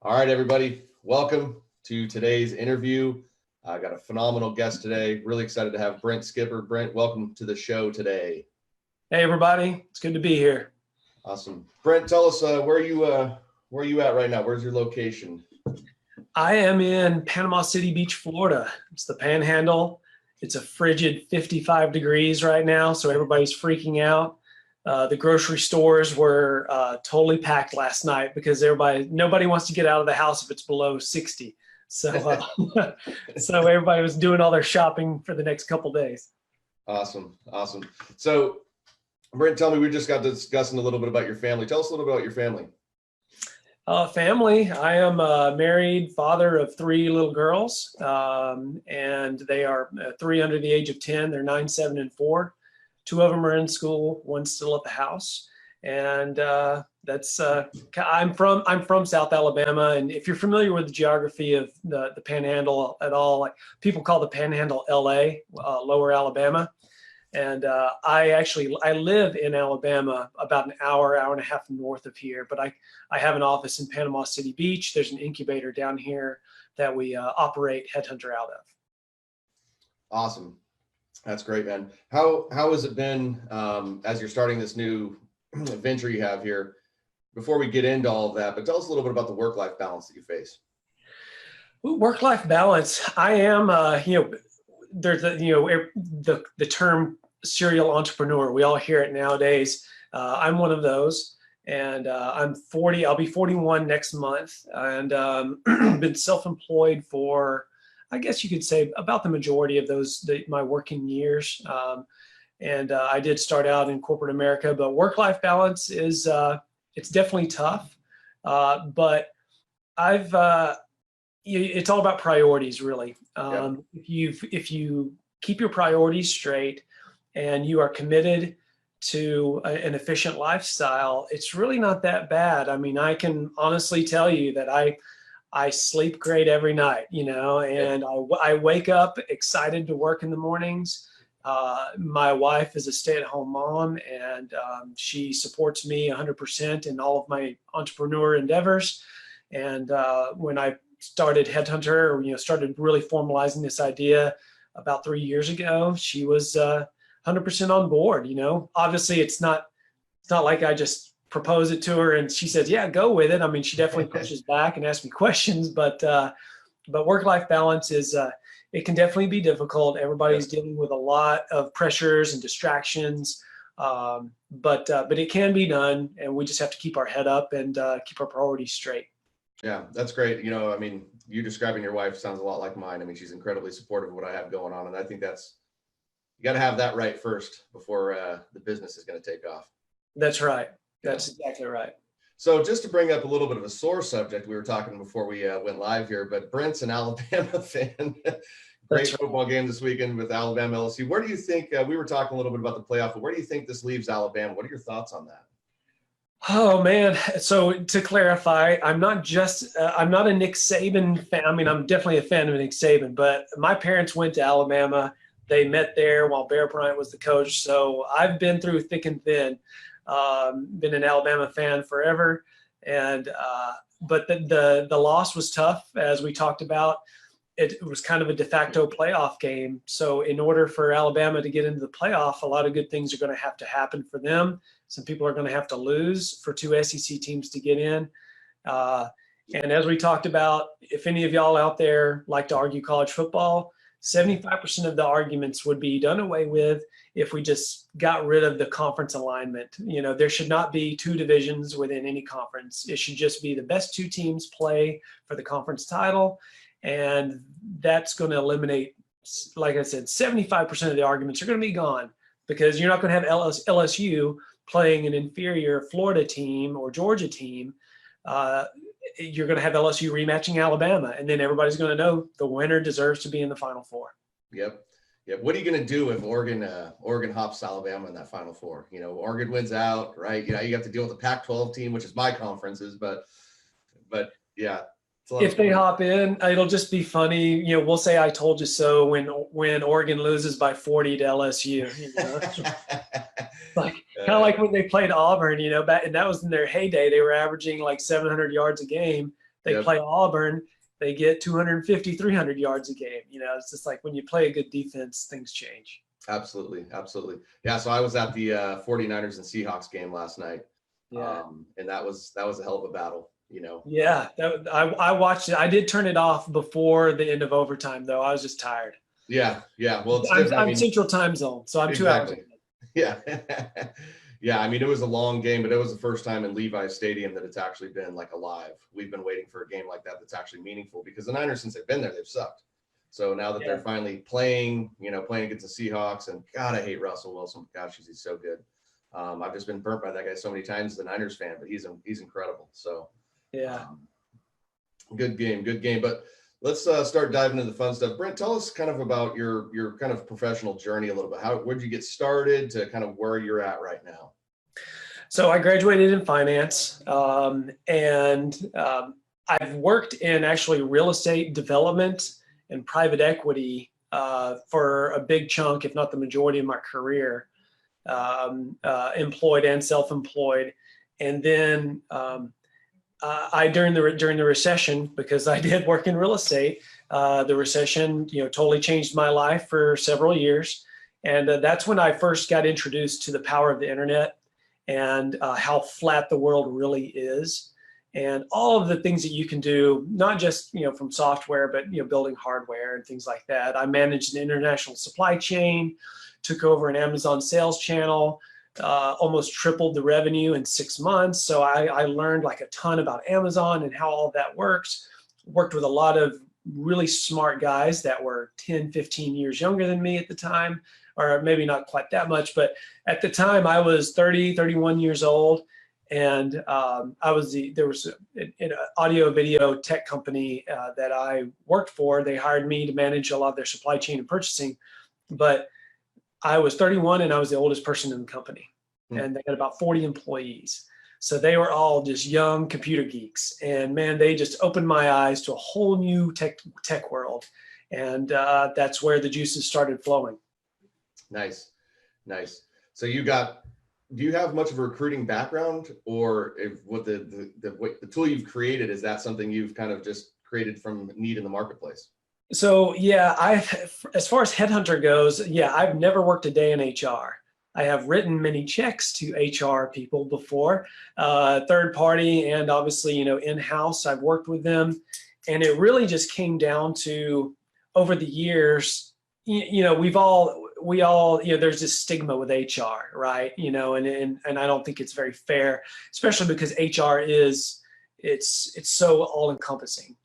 All right, everybody, welcome to today's interview. I got a phenomenal guest today. Really excited to have Brent Skipper. Brent, welcome to the show today. Hey, everybody. It's good to be here. Awesome. Brent, tell us where you at right now? Where's your location? I am in Panama City Beach, Florida. It's the Panhandle. It's a frigid 55 degrees right now, so everybody's freaking out. The grocery stores were totally packed last night because nobody wants to get out of the house if it's below 60. So, so everybody was doing all their shopping for the next couple days. Awesome. So, Brent, tell me, we just got discussing a little bit about your family. Tell us a little bit about your family. Family. I am a married father of 3 little girls, and they are 3 under the age of 10. They're 9, 7, and 4. 2 of them are in school. One's still at the house, and that's. I'm from South Alabama, and if you're familiar with the geography of the Panhandle at all, like people call the Panhandle LA, Lower Alabama. And I live in Alabama about an hour and a half north of here, but I have an office in Panama City Beach. There's an incubator down here that we operate Headhunter out of. Awesome. That's great, man. How has it been as you're starting this new venture you have here? Before we get into all of that, but tell us a little bit about the work-life balance that you face. Work-life balance. I am, there's the term serial entrepreneur. We all hear it nowadays. I'm one of those, and I'm 40. I'll be 41 next month, and been self-employed for, I guess you could say, about the majority of my working years. And I did start out in corporate America, but work-life balance is it's definitely tough. But it's all about priorities, really. If you keep your priorities straight and you are committed to an efficient lifestyle, it's really not that bad. I mean, I can honestly tell you that I sleep great every night, and I wake up excited to work in the mornings. My wife is a stay-at-home mom, and she supports me 100% in all of my entrepreneur endeavors. And when I started Headhunter, started really formalizing this idea about 3 years ago, she was 100% on board. Obviously it's not like I just propose it to her and she says, yeah, go with it. I mean, she definitely pushes back and asks me questions, but work-life balance is, it can definitely be difficult. Everybody's dealing with a lot of pressures and distractions, but it can be done, and we just have to keep our head up and keep our priorities straight. Yeah, that's great. I mean, you describing your wife sounds a lot like mine. I mean, she's incredibly supportive of what I have going on, and I think you got to have that right first before the business is going to take off. That's right. That's exactly right. So just to bring up a little bit of a sore subject, we were talking before we went live here, but Brent's an Alabama fan. Great football game this weekend with Alabama LSU. Where do you think, we were talking a little bit about the playoff, but where do you think this leaves Alabama? What are your thoughts on that? Oh, man. So to clarify, I'm not a Nick Saban fan. I mean, I'm definitely a fan of Nick Saban, but my parents went to Alabama. They met there while Bear Bryant was the coach. So I've been through thick and thin. Been an Alabama fan forever. And but the loss was tough, as we talked about. It was kind of a de facto playoff game. So in order for Alabama to get into the playoff, a lot of good things are going to happen for them. Some people are going to have to lose for 2 SEC teams to get in. And as we talked about, if any of y'all out there like to argue college football, 75% of the arguments would be done away with if we just got rid of the conference alignment. There should not be 2 divisions within any conference. It should just be the best 2 teams play for the conference title. And that's going to eliminate, like I said, 75% of the arguments are going to be gone, because you're not going to have LSU playing an inferior Florida team or Georgia team. You're going to have LSU rematching Alabama, and then everybody's going to know the winner deserves to be in the Final Four. Yep. What are you going to do if Oregon hops Alabama in that Final Four? Oregon wins out, right? You have to deal with the Pac-12 team, which is my conferences, but yeah. If they hop in, it'll just be funny. We'll say "I told you so" when Oregon loses by 40 to LSU. Kind of like when they played Auburn. And that was in their heyday. They were averaging like 700 yards a game. They play Auburn, they get 250, 300 yards a game. It's just like when you play a good defense, things change. Absolutely. Absolutely. Yeah. So I was at the 49ers and Seahawks game last night. Yeah. And that was a hell of a battle, Yeah. I watched it. I did turn it off before the end of overtime, though. I was just tired. Yeah. Yeah. Well, I'm Central Time Zone, so I'm 2 hours. Yeah. Yeah. I mean, it was a long game, but it was the first time in Levi's Stadium that it's actually been like alive. We've been waiting for a game like that that's actually meaningful, because the Niners, since they've been there, they've sucked. So now that they're finally playing against the Seahawks, and God, I hate Russell Wilson. Gosh, he's so good. I've just been burnt by that guy so many times as a Niners fan, but he's incredible. So yeah, good game. But let's start diving into the fun stuff. Brent, tell us kind of about your kind of professional journey a little bit. Where'd you get started to kind of where you're at right now? So I graduated in finance, and I've worked in actually real estate development and private equity for a big chunk, if not the majority of my career, employed and self-employed. And then I during the recession, because I did work in real estate, the recession totally changed my life for several years, and that's when I first got introduced to the power of the internet and how flat the world really is. And all of the things that you can do, not just from software, but building hardware and things like that. I managed an international supply chain, took over an Amazon sales channel, almost tripled the revenue in 6 months. So I learned like a ton about Amazon and how all that works. Worked with a lot of really smart guys that were 10, 15 years younger than me at the time, or maybe not quite that much, but at the time I was 30, 31 years old. And there was an audio video tech company that I worked for. They hired me to manage a lot of their supply chain and purchasing, but I was 31 and I was the oldest person in the company, and they had about 40 employees. So they were all just young computer geeks, and man, they just opened my eyes to a whole new tech world. And that's where the juices started flowing. Nice. So do you have much of a recruiting background, or what the tool you've created, is that something you've kind of just created from need in the marketplace? So yeah, as far as Headhunter goes, I've never worked a day in HR. I have written many checks to HR people before, third party, and obviously, in-house, I've worked with them. And it really just came down to, over the years, we all, there's this stigma with HR, right? And I don't think it's very fair, especially because HR it's so all encompassing,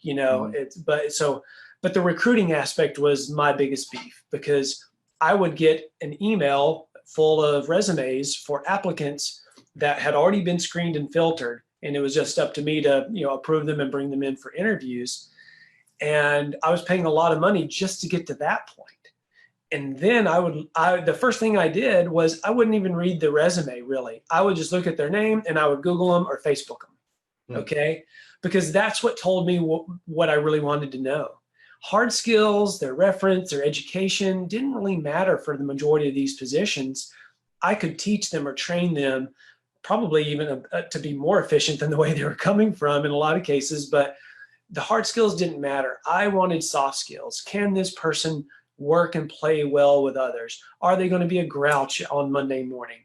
but the recruiting aspect was my biggest beef, because I would get an email full of resumes for applicants that had already been screened and filtered, and it was just up to me to approve them and bring them in for interviews. And I was paying a lot of money just to get to that point. And then the first thing I did was I wouldn't even read the resume, really. I would just look at their name and I would Google them or Facebook them. Okay. Because that's what told me what I really wanted to know. Hard skills, their reference, their education didn't really matter for the majority of these positions. I could teach them or train them, probably even to be more efficient than the way they were coming from in a lot of cases, but the hard skills didn't matter. I wanted soft skills. Can this person work and play well with others? Are they going to be a grouch on Monday morning?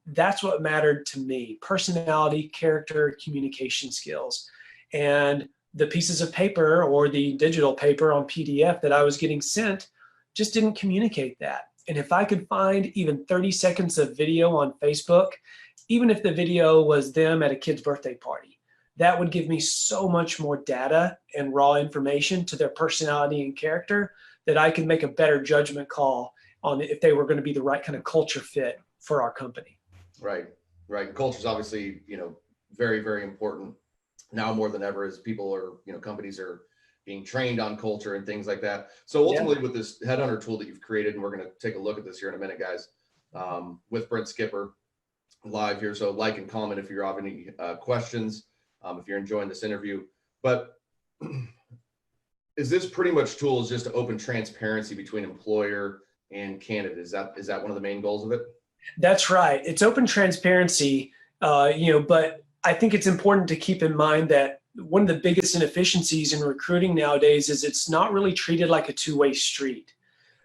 That's what mattered to me: personality, character, communication skills. And the pieces of paper or the digital paper on PDF that I was getting sent just didn't communicate that. And if I could find even 30 seconds of video on Facebook, even if the video was them at a kid's birthday party, that would give me so much more data and raw information to their personality and character that I could make a better judgment call on if they were going to be the right kind of culture fit for our company. Right. Culture is obviously, very, very important now more than ever, as people are, companies are being trained on culture and things like that. So ultimately, with this Headhunter tool that you've created, and we're going to take a look at this here in a minute, guys, with Brent Skipper live here. So like and comment if you have any questions, if you're enjoying this interview. But is this pretty much tools just to open transparency between employer and candidate? Is that one of the main goals of it? That's right. It's open transparency, but I think it's important to keep in mind that one of the biggest inefficiencies in recruiting nowadays is it's not really treated like a two-way street.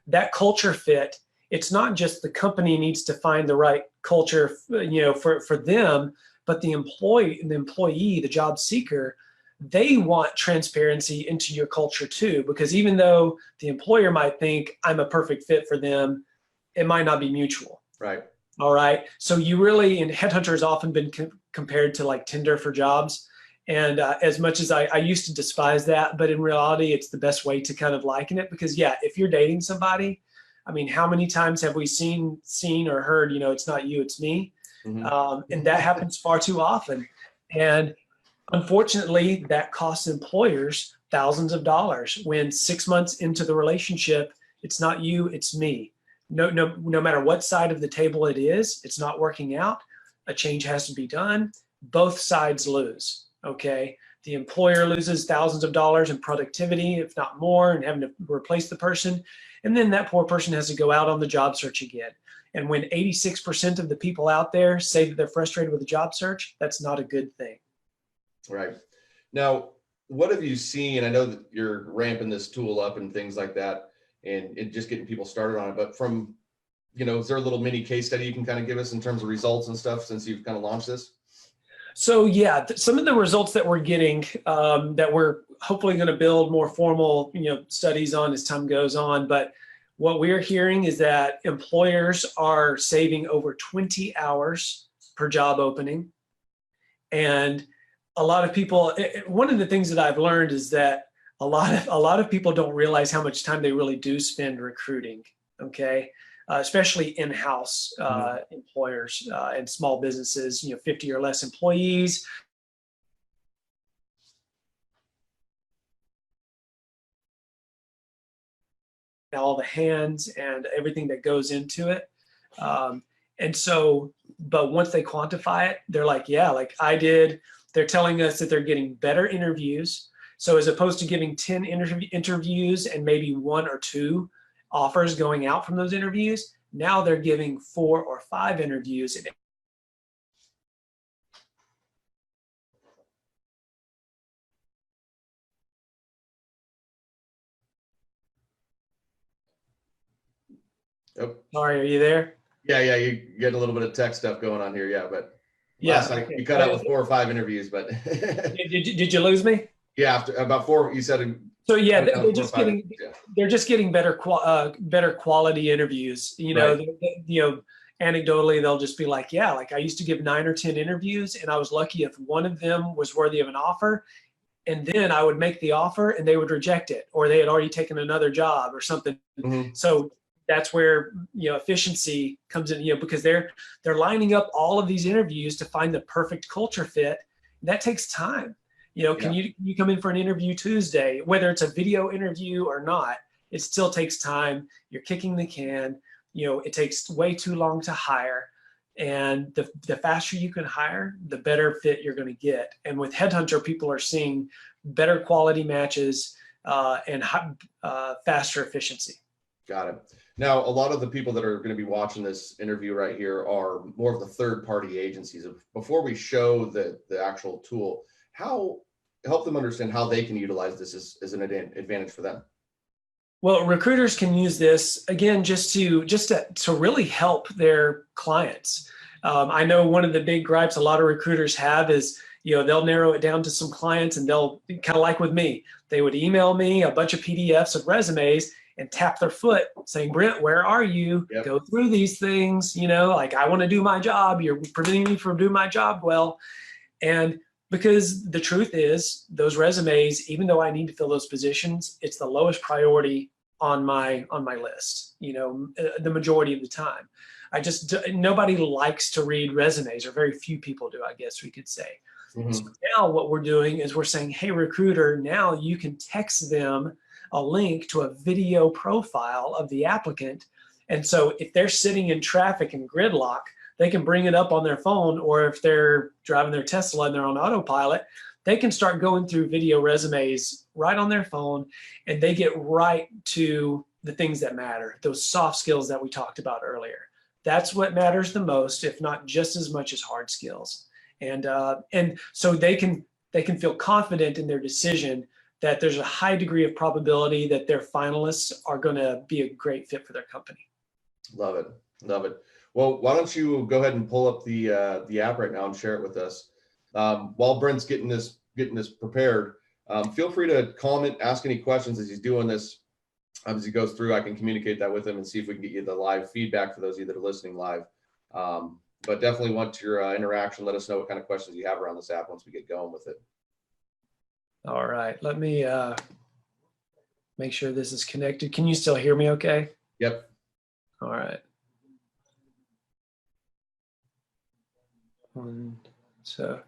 That culture fit, it's not just the company needs to find the right culture, for them, but the employee, the job seeker, they want transparency into your culture too, because even though the employer might think I'm a perfect fit for them, it might not be mutual. Right. All right. So you really, and Headhunter has often been compared to like Tinder for jobs. And as much as I used to despise that, but in reality, it's the best way to kind of liken it, because yeah, if you're dating somebody, I mean, how many times have we seen or heard, it's not you, it's me. And that happens far too often. And unfortunately, that costs employers thousands of dollars when 6 months into the relationship, it's not you, it's me. No matter what side of the table it is, it's not working out. A change has to be done. Both sides lose. Okay. The employer loses thousands of dollars in productivity, if not more, and having to replace the person. And then that poor person has to go out on the job search again. And when 86% of the people out there say that they're frustrated with the job search, that's not a good thing. Right. Now, what have you seen? I know that you're ramping this tool up and things like that, and just getting people started on it. But from, is there a little mini case study you can kind of give us in terms of results and stuff since you've kind of launched this? So yeah, some of the results that we're getting, that we're hopefully going to build more formal, studies on as time goes on. But what we're hearing is that employers are saving over 20 hours per job opening. And a lot of people, one of the things that I've learned is that a lot of people don't realize how much time they really do spend recruiting. Okay. Especially in-house employers and small businesses, 50 or less employees. All the hands and everything that goes into it. And so, but once they quantify it, they're like, yeah, like I did. They're telling us that they're getting better interviews. So as opposed to giving 10 interviews and maybe 1 or 2 offers going out from those interviews, now they're giving 4 or 5 interviews. Oh, sorry, are you there? Yeah, you get a little bit of tech stuff going on here, yeah, but last night you cut out with 4 or 5 interviews, but did you lose me? Yeah, after about 4, you said. So yeah, they're just getting better quality interviews. Anecdotally, they'll just be like, yeah, like I used to give 9 or 10 interviews, and I was lucky if one of them was worthy of an offer, and then I would make the offer and they would reject it, or they had already taken another job or something. So that's where efficiency comes in, because they're lining up all of these interviews to find the perfect culture fit. That takes time. Can you come in for an interview Tuesday, whether it's a video interview or not, it still takes time. You're kicking the can, it takes way too long to hire. And the faster you can hire, the better fit you're going to get. And with Headhunter, people are seeing better quality matches and faster efficiency. Got it. Now, a lot of the people that are going to be watching this interview right here are more of the third-party agencies. Before we show the actual tool, help them understand how they can utilize this as an advantage for them. Well, recruiters can use this again just to really help their clients. I know one of the big gripes a lot of recruiters have is they'll narrow it down to some clients, and they'll kind of like with me, they would email me a bunch of PDFs of resumes and tap their foot saying, Brent, where are you? Yep. Go through these things, like I want to do my job. You're preventing me from doing my job well. And because the truth is those resumes, even though I need to fill those positions, it's the lowest priority on my list, the majority of the time. Nobody likes to read resumes, or very few people do, I guess we could say. So now what we're doing is we're saying, hey, recruiter, now you can text them a link to a video profile of the applicant. And so if they're sitting in traffic and gridlock, they can bring it up on their phone, or if they're driving their Tesla and they're on autopilot, they can start going through video resumes right on their phone, and they get right to the things that matter, those soft skills that we talked about earlier. That's what matters the most, if not just as much as hard skills. And so they can they can feel confident in their decision that there's a high degree of probability that their finalists are going to be a great fit for their company. Love it. Love it. Well, why don't you go ahead and pull up the app right now and share it with us. While Brent's getting this prepared, feel free to comment, ask any questions as he's doing this. As he goes through, I can communicate that with him and see if we can get you the live feedback for those of you that are listening live. But definitely want your interaction. Let us know what kind of questions you have around this app once we get going with it. All right, let me make sure this is connected. Can you still hear me okay? Yep. All right. So,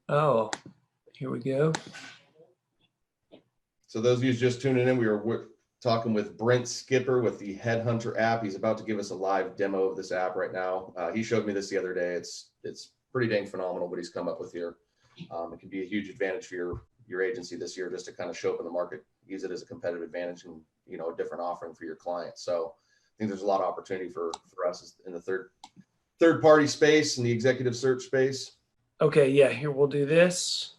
oh, here we go. So those of you just tuning in, we were talking with Brent Skipper with the Headhunter app. He's about to give us a live demo of this app right now. He showed me this the other day. It's pretty dang phenomenal what he's come up with here. It can be a huge advantage for your agency this year, just to kind of show up in the market, use it as a competitive advantage and, you know, a different offering for your clients. So I think there's a lot of opportunity for us in the third party space and the executive search space. Okay, yeah, here we'll do this.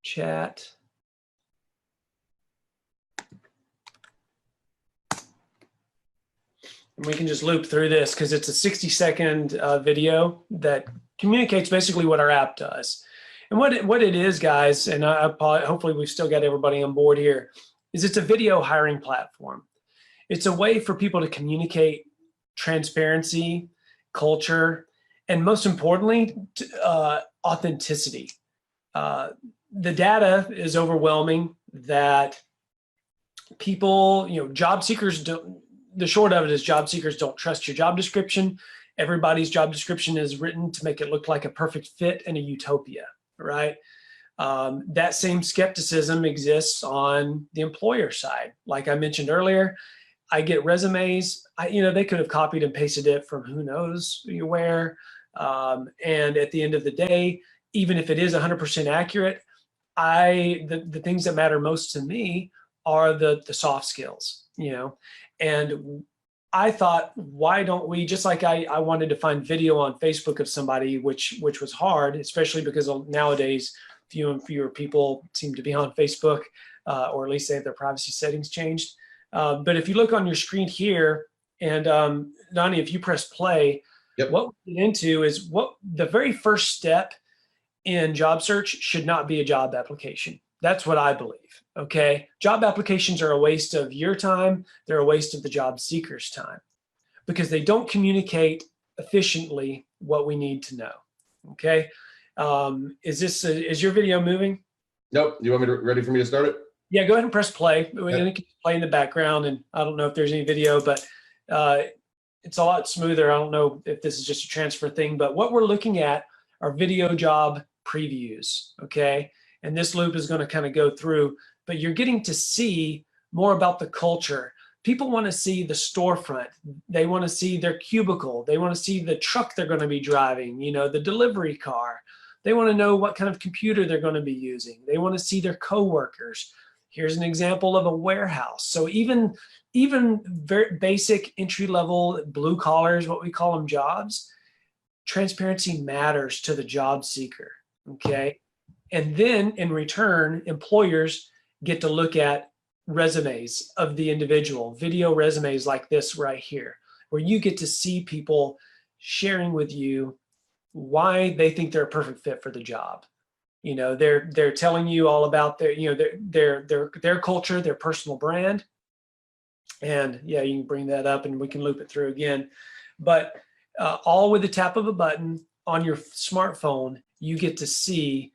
Chat. And we can just loop through this because it's a 60-second video that communicates basically what our app does. And what it is, guys, and hopefully we've still got everybody on board here, is it's a video hiring platform. It's a way for people to communicate transparency, culture, and most importantly, authenticity. The data is overwhelming that people, you know, job seekers don't, the short of it is job seekers don't trust your job description. Everybody's job description is written to make it look like a perfect fit in a utopia, right? That same skepticism exists on the employer side. Like I mentioned earlier, I get resumes, they could have copied and pasted it from who knows where. And at the end of the day, even if it is 100% accurate, the things that matter most to me are the soft skills, and I thought, why don't we, just like I wanted to find video on Facebook of somebody, which was hard, especially because nowadays fewer and fewer people seem to be on Facebook, or at least they have their privacy settings changed. But if you look on your screen here, and Donnie, if you press play, yep. What we get into is what the very first step in job search should not be a job application. That's what I believe. Okay. Job applications are a waste of your time. They're a waste of the job seeker's time because they don't communicate efficiently what we need to know. Okay. Is your video moving? Nope. You want me ready for me to start it? Yeah, go ahead and press play. We can play in the background, and I don't know if there's any video, but it's a lot smoother. I don't know if this is just a transfer thing, but what we're looking at are video job previews. Okay. And this loop is going to kind of go through, but you're getting to see more about the culture. People want to see the storefront. They want to see their cubicle. They want to see the truck they're going to be driving, the delivery car. They want to know what kind of computer they're going to be using. They want to see their coworkers. Here's an example of a warehouse. So even very basic entry-level blue collars, what we call them, jobs, transparency matters to the job seeker, okay? And then in return, employers get to look at resumes of the individual, video resumes like this right here, where you get to see people sharing with you why they think they're a perfect fit for the job. They're telling you all about their culture, their personal brand. And yeah, you can bring that up and we can loop it through again. But all with the tap of a button on your smartphone, you get to see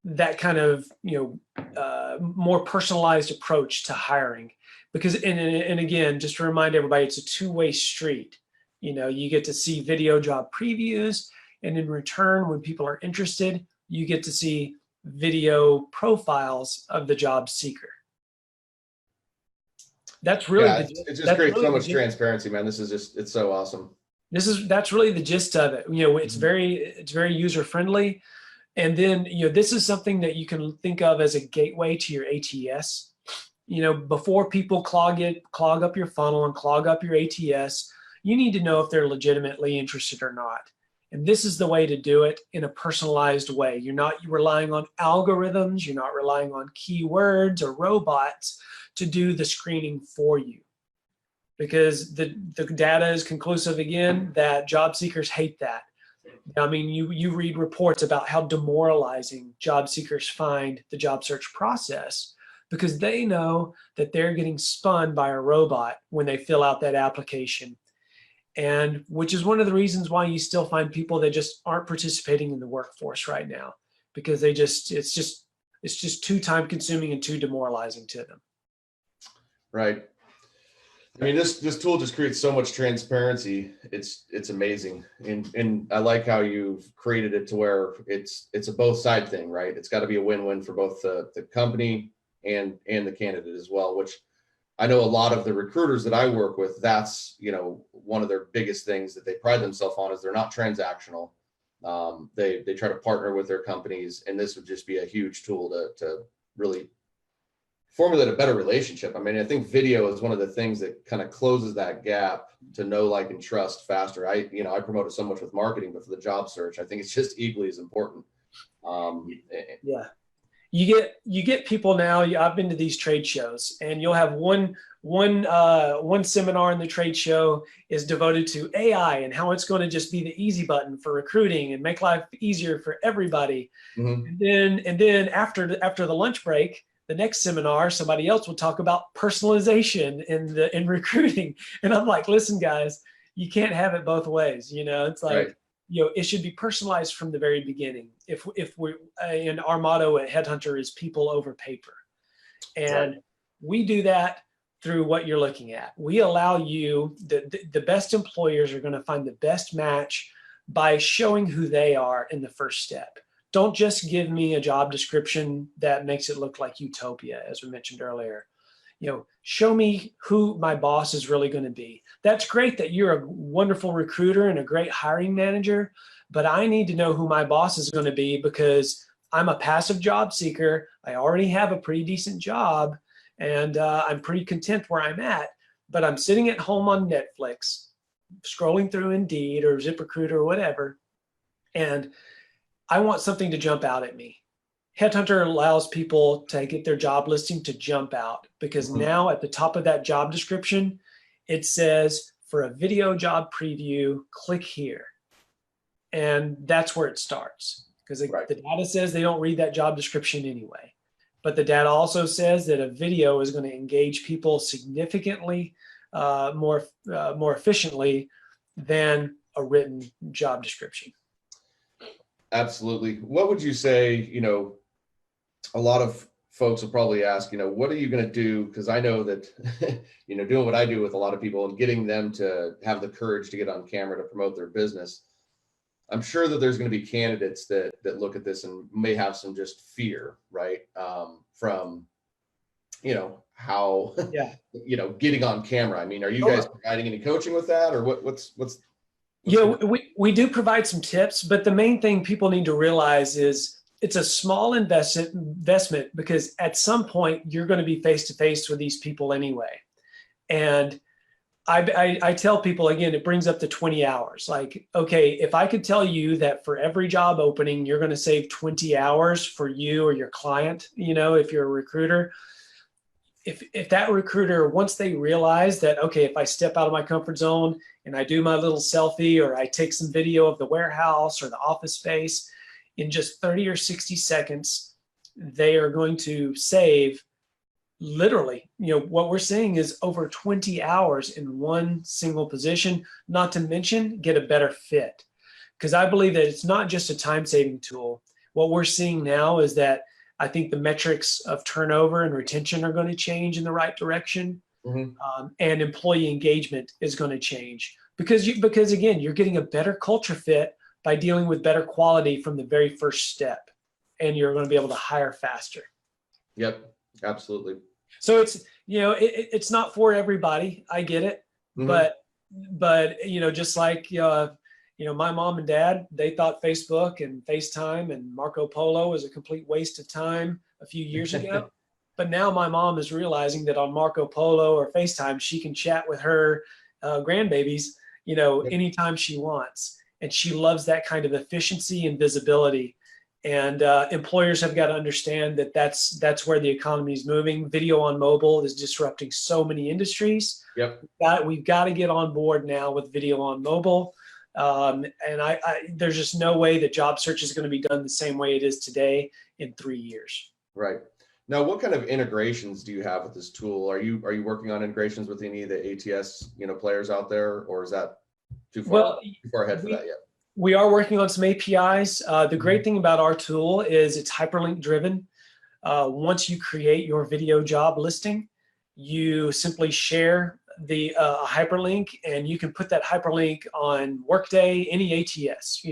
that kind of more personalized approach to hiring. Because and again, just to remind everybody, it's a two-way street. You get to see video job previews, and in return, when people are interested, you get to see video profiles of the job seeker. That's really it just creates so much transparency, man. It's so awesome. That's really the gist of it. It's very user friendly. And then, this is something that you can think of as a gateway to your ATS. Before people clog up your funnel and clog up your ATS, you need to know if they're legitimately interested or not. And this is the way to do it in a personalized way. You're not relying on algorithms. You're not relying on keywords or robots to do the screening for you. Because the data is conclusive again that job seekers hate that. I mean, you read reports about how demoralizing job seekers find the job search process because they know that they're getting spun by a robot when they fill out that application. And which is one of the reasons why you still find people that just aren't participating in the workforce right now, because it's just too time consuming and too demoralizing to them. Right. I mean, this tool just creates so much transparency. It's amazing. And I like how you've created it to where it's a both side thing, right? It's got to be a win-win for both the company and the candidate as well, which I know a lot of the recruiters that I work with, that's, one of their biggest things that they pride themselves on is they're not transactional. They try to partner with their companies, and this would just be a huge tool to really formulate a better relationship. I mean, I think video is one of the things that kind of closes that gap to know, like, and trust faster. I promote it so much with marketing, but for the job search, I think it's just equally as important. Yeah. You get people now. I've been to these trade shows, and you'll have one seminar in the trade show is devoted to AI and how it's going to just be the easy button for recruiting and make life easier for everybody. Mm-hmm. And then after the lunch break, the next seminar, somebody else will talk about personalization in recruiting. And I'm like, listen, guys, you can't have it both ways. It's like, right. It should be personalized from the very beginning. If we, and our motto at Headhunter is people over paper. And right. We do that through what you're looking at. We allow you, the best employers are going to find the best match by showing who they are in the first step. Don't just give me a job description that makes it look like utopia, as we mentioned earlier. Show me who my boss is really going to be. That's great that you're a wonderful recruiter and a great hiring manager, but I need to know who my boss is going to be because I'm a passive job seeker. I already have a pretty decent job, and I'm pretty content where I'm at, but I'm sitting at home on Netflix, scrolling through Indeed or ZipRecruiter or whatever, and I want something to jump out at me. Headhunter allows people to get their job listing to jump out because now at the top of that job description, it says for a video job preview, click here. And that's where it starts because the data says they don't read that job description anyway. But the data also says that a video is going to engage people significantly more efficiently than a written job description. Absolutely. What would you say, a lot of folks will probably ask, what are you going to do? Because I know that, doing what I do with a lot of people and getting them to have the courage to get on camera to promote their business, I'm sure that there's going to be candidates that look at this and may have some just fear, right? From, how, getting on camera. I mean, are you guys providing any coaching with that, or what's we do provide some tips, but the main thing people need to realize is it's a small investment because at some point you're going to be face to face with these people anyway. And I tell people, again, it brings up to 20 hours. Like, okay, if I could tell you that for every job opening, you're going to save 20 hours for you or your client, if you're a recruiter, if that recruiter, once they realize that, okay, if I step out of my comfort zone and I do my little selfie or I take some video of the warehouse or the office space, in just 30 or 60 seconds, they are going to save literally, what we're seeing is over 20 hours in one single position, not to mention get a better fit. Because I believe that it's not just a time-saving tool. What we're seeing now is that I think the metrics of turnover and retention are going to change in the right direction. Mm-hmm. And employee engagement is going to change because again, you're getting a better culture fit by dealing with better quality from the very first step, and you're going to be able to hire faster. Yep, absolutely. So it's, it's not for everybody. I get it. Mm-hmm. But, just like, my mom and dad, they thought Facebook and FaceTime and Marco Polo was a complete waste of time a few years ago. But now my mom is realizing that on Marco Polo or FaceTime, she can chat with her grandbabies, anytime she wants. and she loves that kind of efficiency and visibility. And employers have got to understand that that's where the economy is moving. Video on mobile is disrupting so many industries. Yep. We've got to get on board now with video on mobile. And there's just no way that job search is going to be done the same way it is today in 3 years. Right. Now, what kind of integrations do you have with this tool? Are you working on integrations with any of the ATS, players out there, or is that too far ahead for that yet? We are working on some APIs. The great thing about our tool is it's hyperlink driven. Once you create your video job listing, you simply share the hyperlink, and you can put that hyperlink on Workday, any ATS.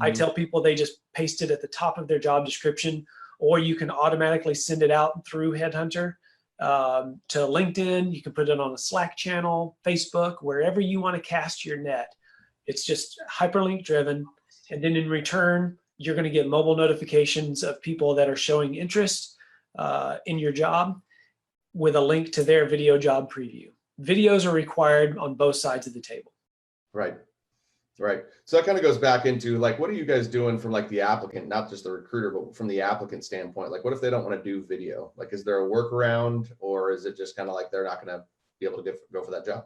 I tell people they just paste it at the top of their job description, or you can automatically send it out through Headhunter to LinkedIn. You can put it on a Slack channel, Facebook, wherever you want to cast your net. It's just hyperlink driven. And then in return, you're going to get mobile notifications of people that are showing interest in your job with a link to their video job preview. Videos are required on both sides of the table. Right. Right. So that kind of goes back into what are you guys doing from the applicant, not just the recruiter, but from the applicant standpoint? What if they don't want to do video? Is there a workaround, or is it just kind of they're not going to be able to go for that job?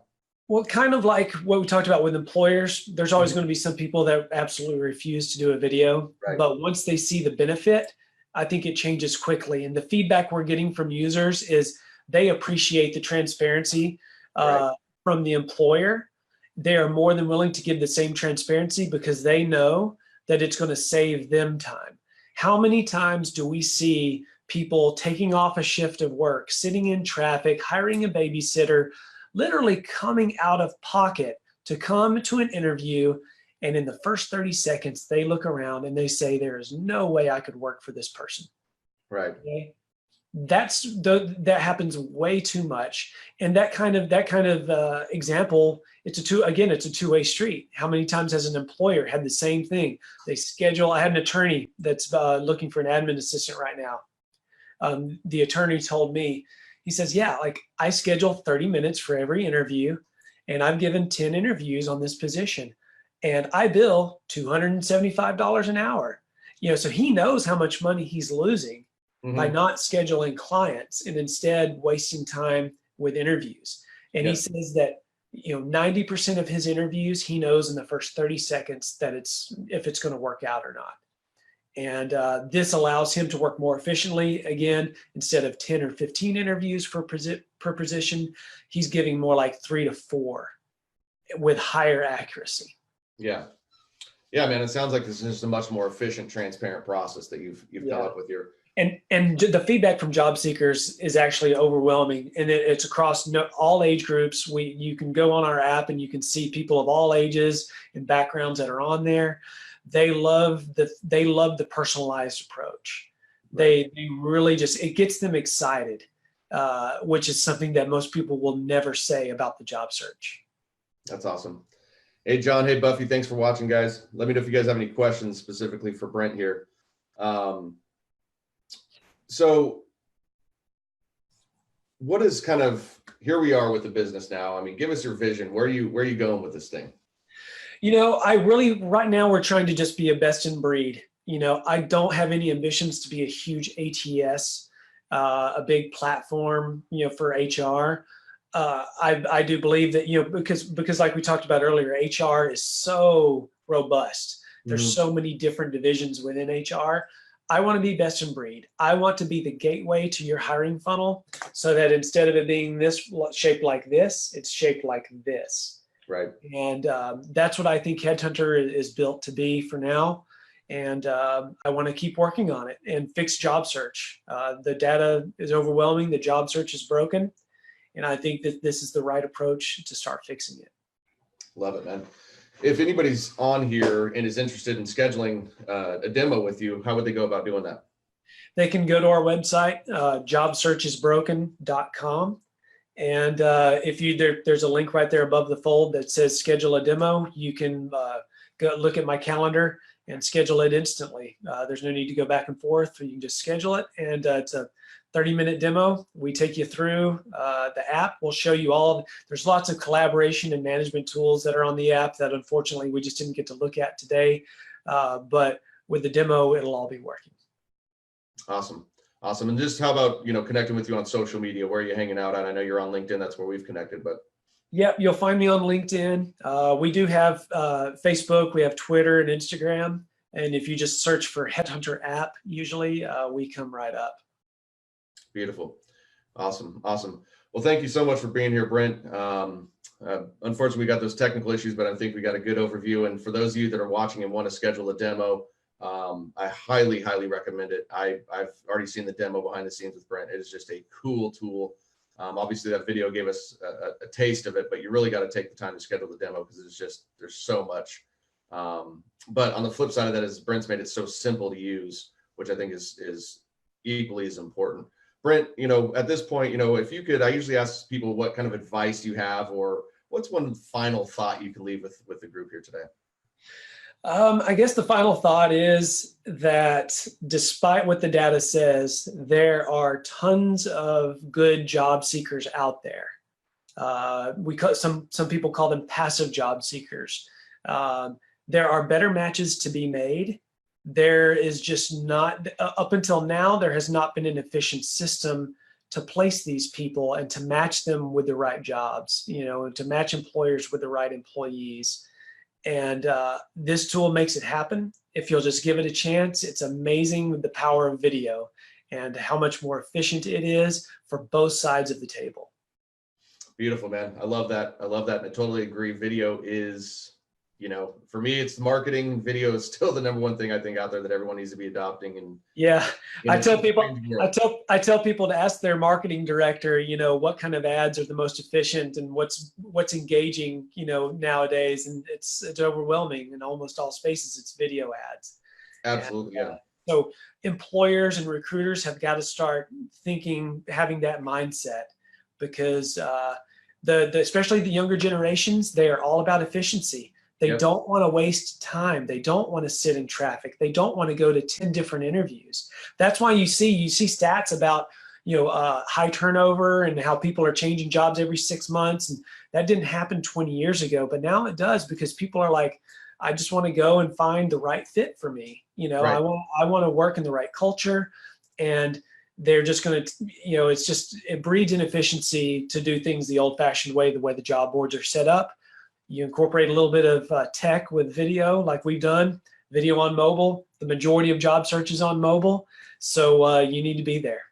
Well, kind of like what we talked about with employers, there's always going to be some people that absolutely refuse to do a video. Right. But once they see the benefit, I think it changes quickly. And the feedback we're getting from users is they appreciate the transparency from the employer. They are more than willing to give the same transparency because they know that it's going to save them time. How many times do we see people taking off a shift of work, sitting in traffic, hiring a babysitter, literally coming out of pocket to come to an interview, and in the first 30 seconds, they look around and they say, there is no way I could work for this person. Right. Okay? That happens way too much. And that kind of example, it's a two-way street. How many times has an employer had the same thing? I had an attorney that's looking for an admin assistant right now. The attorney told me, he says, I schedule 30 minutes for every interview, and I've given 10 interviews on this position, and I bill $275 an hour. So he knows how much money he's losing by not scheduling clients and instead wasting time with interviews. And he says that 90% of his interviews, he knows in the first 30 seconds that if it's going to work out or not. And this allows him to work more efficiently. Again, instead of 10 or 15 interviews per position, he's giving more like 3 to 4 with higher accuracy. Yeah. Yeah, man, it sounds like this is just a much more efficient, transparent process that you've come up with your. And the feedback from job seekers is actually overwhelming, and it's across all age groups. You can go on our app and you can see people of all ages and backgrounds that are on there. They love the personalized approach. Right. They really it gets them excited, which is something that most people will never say about the job search. That's awesome. Hey, John. Hey, Buffy. Thanks for watching, guys. Let me know if you guys have any questions specifically for Brent here. So what is here we are with the business now. I mean, give us your vision. Where are you going with this thing? Right now we're trying to just be a best in breed. I don't have any ambitions to be a huge ATS, a big platform, for HR. I do believe that, because like we talked about earlier, HR is so robust. There's so many different divisions within HR. I want to be best in breed. I want to be the gateway to your hiring funnel, so that instead of it being shaped like this, it's shaped like this. Right. And that's what I think Headhunter is built to be for now. And I want to keep working on it and fix job search. The data is overwhelming. The job search is broken. And I think that this is the right approach to start fixing it. Love it, man. If anybody's on here and is interested in scheduling a demo with you, how would they go about doing that? They can go to our website, jobsearchisbroken.com. And there's a link right there above the fold that says schedule a demo. You can go look at my calendar and schedule it instantly. There's no need to go back and forth. You can just schedule it, and it's a 30-minute demo. We take you through the app. We'll show you there's lots of collaboration and management tools that are on the app that unfortunately we just didn't get to look at today. But with the demo, it'll all be working. Awesome. Awesome. And just how about, connecting with you on social media? Where are you hanging out at? I know you're on LinkedIn. That's where we've connected, but. Yep. You'll find me on LinkedIn. We do have Facebook. We have Twitter and Instagram. And if you just search for Headhunter App, usually we come right up. Beautiful. Awesome. Awesome. Well, thank you so much for being here, Brent. Unfortunately, we got those technical issues, but I think we got a good overview. And for those of you that are watching and want to schedule a demo, I highly, highly recommend it. I've already seen the demo behind the scenes with Brent. It is just a cool tool. Obviously, that video gave us a taste of it, but you really got to take the time to schedule the demo because there's so much. But on the flip side of that is Brent's made it so simple to use, which I think is equally as important. Brent, at this point, if you could, I usually ask people what kind of advice you have, or what's one final thought you could leave with the group here today? I guess the final thought is that despite what the data says, there are tons of good job seekers out there. Some people call them passive job seekers. There are better matches to be made. There is just not, up until now, there has not been an efficient system to place these people and to match them with the right jobs, and to match employers with the right employees. And this tool makes it happen. If you'll just give it a chance, it's amazing with the power of video and how much more efficient it is for both sides of the table. Beautiful, man. I love that. I love that. And I totally agree. Video is, for me, it's marketing. Video is still the number one thing I think out there that everyone needs to be adopting. And yeah, I tell people to ask their marketing director, what kind of ads are the most efficient and what's engaging, nowadays. And it's overwhelming. In almost all spaces, it's video ads. Absolutely. And, so employers and recruiters have got to start having that mindset, because especially the younger generations, they are all about efficiency. They don't want to waste time. They don't want to sit in traffic. They don't want to go to 10 different interviews. That's why you see stats about, high turnover and how people are changing jobs every 6 months. And that didn't happen 20 years ago, but now it does, because people are like, I just want to go and find the right fit for me. Right. I want to work in the right culture, and they're just going to, it breeds inefficiency to do things the old fashioned way, the way the job boards are set up. You incorporate a little bit of tech with video, like we've done, video on mobile. The majority of job searches on mobile. So you need to be there.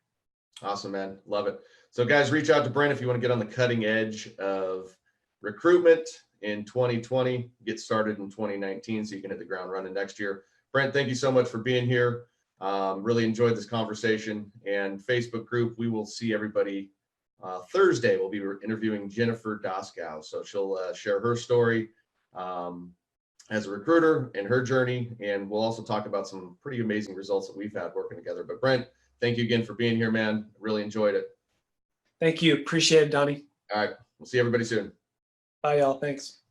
Awesome, man. Love it. So guys, reach out to Brent if you want to get on the cutting edge of recruitment in 2020, get started in 2019 so you can hit the ground running next year. Brent, thank you so much for being here. Really enjoyed this conversation. And Facebook group, we will see everybody Thursday. We'll be interviewing Jennifer Doskow. So she'll share her story as a recruiter and her journey. And we'll also talk about some pretty amazing results that we've had working together. But Brent, thank you again for being here, man. Really enjoyed it. Thank you. Appreciate it, Donnie. All right. We'll see everybody soon. Bye, y'all. Thanks.